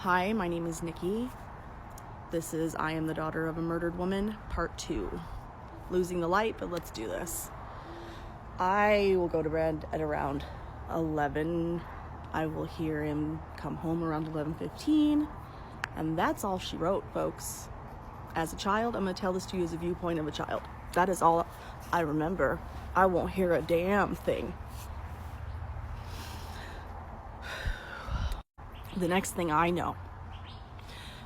Hi, my name is Nikki. This is I Am the Daughter of a Murdered Woman, Part 2. Losing the light, but let's do this. I will go to bed at around 11. I will hear him come home around 11:15. And that's all she wrote, folks. As a child, I'm going to tell this to you as a viewpoint of a child. That is all I remember. I won't hear a damn thing. The next thing I know,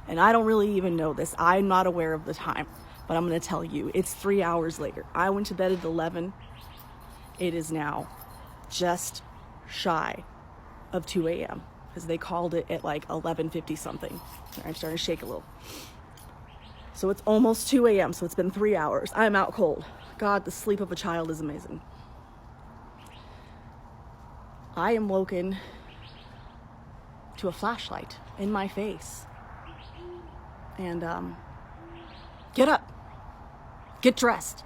and I don't really even know this, I'm not aware of the time, but I'm going to tell you, it's 3 hours later. I went to bed at 11. It is now just shy of 2 a.m. because they called it at like 11:50 something. I'm starting to shake a little. So it's almost 2 a.m. So it's been 3 hours. I'm out cold. God, the sleep of a child is amazing. I am woken to a flashlight in my face. And get up. Get dressed.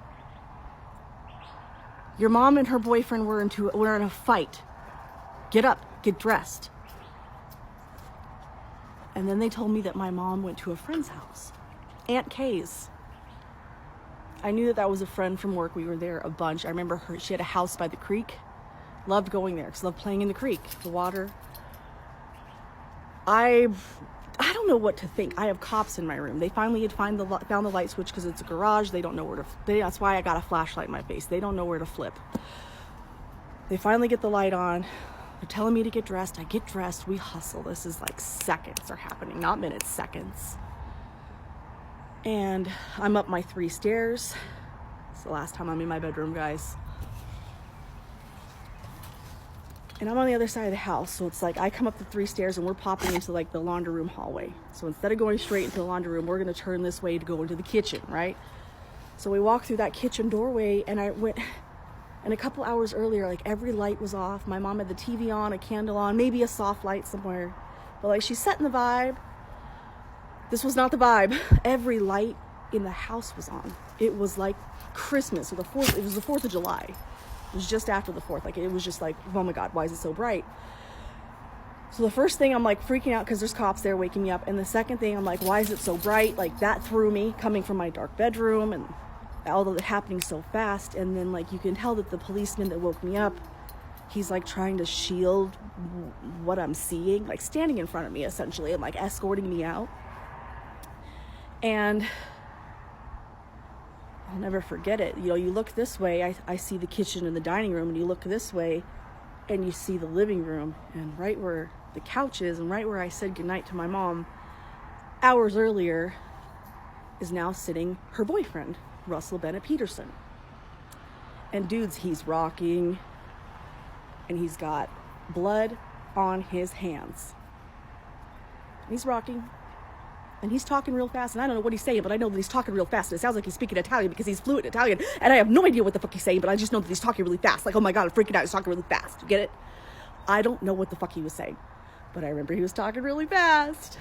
Your mom and her boyfriend were in a fight. Get up. Get dressed. And then they told me that my mom went to a friend's house. Aunt Kay's. I knew that was a friend from work. We were there a bunch. I remember she had a house by the creek. Loved going there because I loved playing in the creek. The water. I don't know what to think. I have cops in my room. They finally had found the light switch because it's a garage. They don't know where to. That's why I got a flashlight in my face. They don't know where to flip. They finally get the light on. They're telling me to get dressed. I get dressed. We hustle. This is like seconds are happening, not minutes, seconds. And I'm up my 3 stairs. It's the last time I'm in my bedroom, guys. And I'm on the other side of the house, so it's like I come up the 3 stairs and we're popping into like the laundry room hallway. So instead of going straight into the laundry room, we're gonna turn this way to go into the kitchen, right? So we walk through that kitchen doorway, and and a couple hours earlier, like every light was off. My mom had the TV on, a candle on, maybe a soft light somewhere. But like she's setting the vibe. This was not the vibe. Every light in the house was on. It was like Christmas or it was the 4th of July. It was just after the 4th. Like, it was just like, oh my God, why is it so bright? So the first thing, I'm like freaking out because there's cops there waking me up. And the second thing, I'm like, why is it so bright? Like, that threw me, coming from my dark bedroom and all of it happening so fast. And then like, you can tell that the policeman that woke me up, he's like trying to shield what I'm seeing, like standing in front of me essentially and like escorting me out. And I'll never forget it. You know, you look this way, I see the kitchen and the dining room, and you look this way and you see the living room, and right where the couch is and right where I said goodnight to my mom hours earlier is now sitting her boyfriend, Russell Bennett Peterson. And dudes, he's rocking and he's got blood on his hands. And he's rocking. And he's talking real fast, and I don't know what he's saying, but I know that he's talking real fast. And it sounds like he's speaking Italian because he's fluent Italian, and I have no idea what the fuck he's saying, but I just know that he's talking really fast. Like, oh my God, I'm freaking out. He's talking really fast. You get it? I don't know what the fuck he was saying, but I remember he was talking really fast.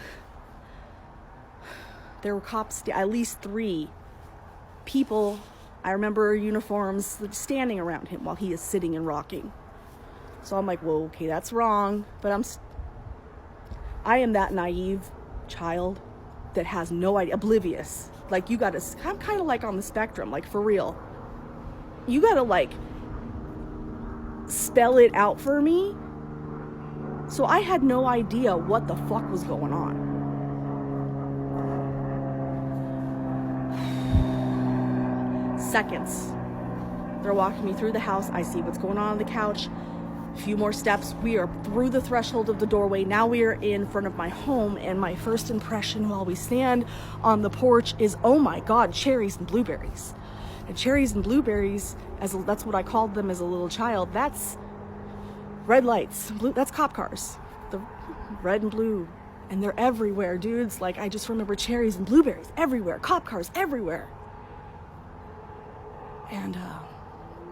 There were cops, at least 3 people. I remember uniforms standing around him while he is sitting and rocking. So I'm like, whoa, okay, that's wrong. But I am that naive child that has no idea, oblivious. Like, I'm kind of like on the spectrum, like for real. You gotta like spell it out for me. So I had no idea what the fuck was going on. Seconds. They're walking me through the house. I see what's going on the couch. A few more steps. We are through the threshold of the doorway. Now we are in front of my home, and my first impression while we stand on the porch is, oh my God, cherries and blueberries. And cherries and blueberries, that's what I called them as a little child. That's red lights. That's cop cars. The red and blue. And they're everywhere, dudes. Like, I just remember cherries and blueberries everywhere. Cop cars everywhere. And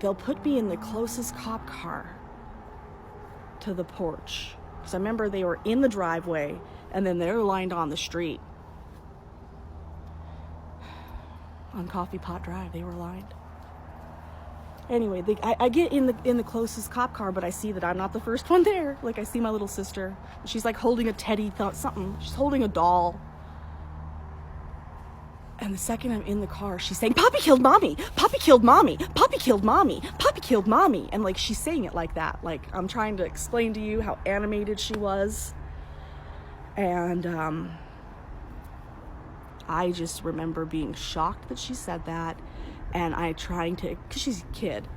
they'll put me in the closest cop car to the porch, because I remember they were in the driveway and then they're lined on the street on Coffee Pot Drive. They were lined. Anyway, I get in the closest cop car, but I see that I'm not the first one there. Like, I see my little sister. She's like holding a teddy, something. She's holding a doll. And the second I'm in the car, she's saying, Poppy killed mommy, Poppy killed mommy, Poppy killed mommy, Poppy killed mommy. And like, she's saying it like that. Like, I'm trying to explain to you how animated she was. And I just remember being shocked that she said that. And I trying to, because she's a kid.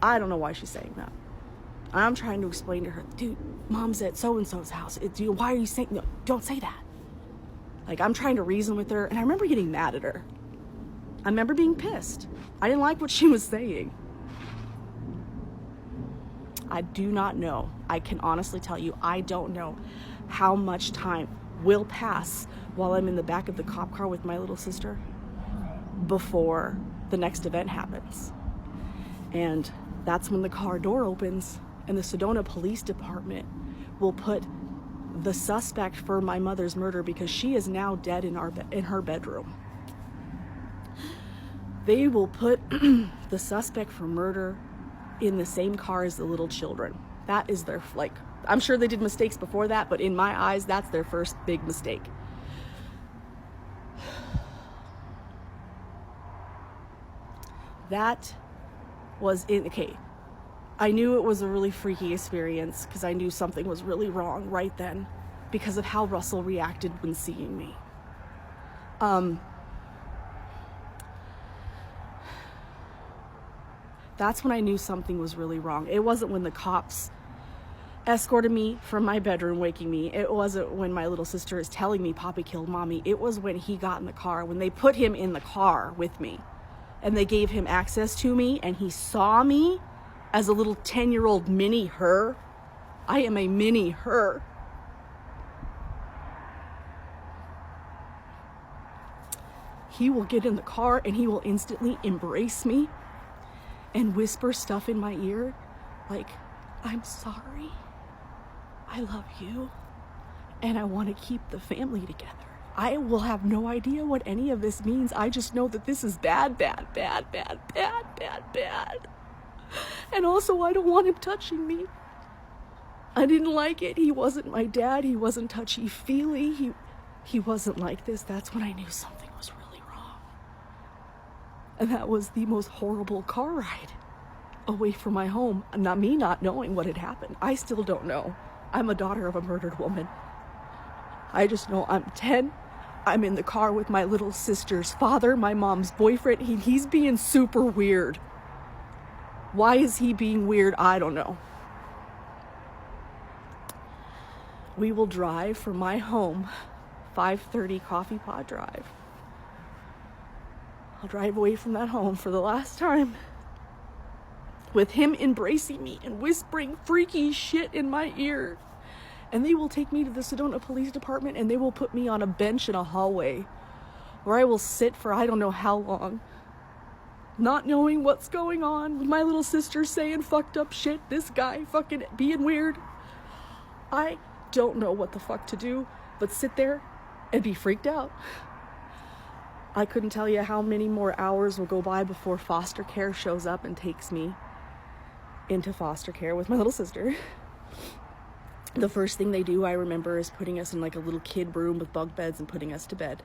I don't know why she's saying that. I'm trying to explain to her, dude, mom's at so-and-so's house. Why are you saying, no, don't say that. Like, I'm trying to reason with her. And I remember getting mad at her. I remember being pissed. I didn't like what she was saying. I do not know. I can honestly tell you, I don't know how much time will pass while I'm in the back of the cop car with my little sister before the next event happens. And that's when the car door opens and the Sedona Police Department will put the suspect for my mother's murder, because she is now dead in her bedroom. They will put the suspect for murder in the same car as the little children. That is their, like, I'm sure they did mistakes before that, but in my eyes, that's their first big mistake. That was okay. I knew it was a really freaky experience because I knew something was really wrong right then because of how Russell reacted when seeing me. That's when I knew something was really wrong. It wasn't when the cops escorted me from my bedroom, waking me. It wasn't when my little sister is telling me Poppy killed mommy. It was when he got in the car, when they put him in the car with me. And they gave him access to me, and he saw me as a little 10-year-old mini her. I am a mini her. He will get in the car and he will instantly embrace me and whisper stuff in my ear like, I'm sorry, I love you, and I want to keep the family together. I will have no idea what any of this means. I just know that this is bad, bad, bad, bad, bad, bad, bad. And also, I don't want him touching me. I didn't like it. He wasn't my dad. He wasn't touchy-feely. He wasn't like this. That's when I knew something was really wrong. And that was the most horrible car ride away from my home. Not knowing what had happened. I still don't know. I'm a daughter of a murdered woman. I just know I'm 10. I'm in the car with my little sister's father, my mom's boyfriend. He's being super weird. Why is he being weird? I don't know. We will drive from my home, 5:30 Coffee Pot Drive. I'll drive away from that home for the last time with him embracing me and whispering freaky shit in my ear. And they will take me to the Sedona Police Department and they will put me on a bench in a hallway where I will sit for I don't know how long, not knowing what's going on, with my little sister saying fucked up shit, this guy fucking being weird. I don't know what the fuck to do but sit there and be freaked out. I couldn't tell you how many more hours will go by before foster care shows up and takes me into foster care with my little sister. The first thing they do, I remember, is putting us in like a little kid room with bunk beds and putting us to bed.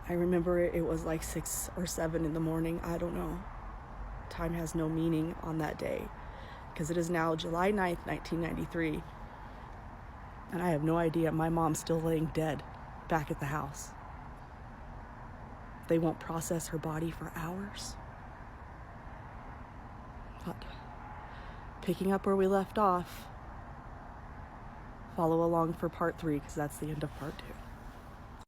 I remember it was like 6 or 7 in the morning. I don't know. Time has no meaning on that day because it is now July 9th, 1993. And I have no idea. My mom's still laying dead back at the house. They won't process her body for hours. But picking up where we left off, follow along for part 3 because that's the end of part 2.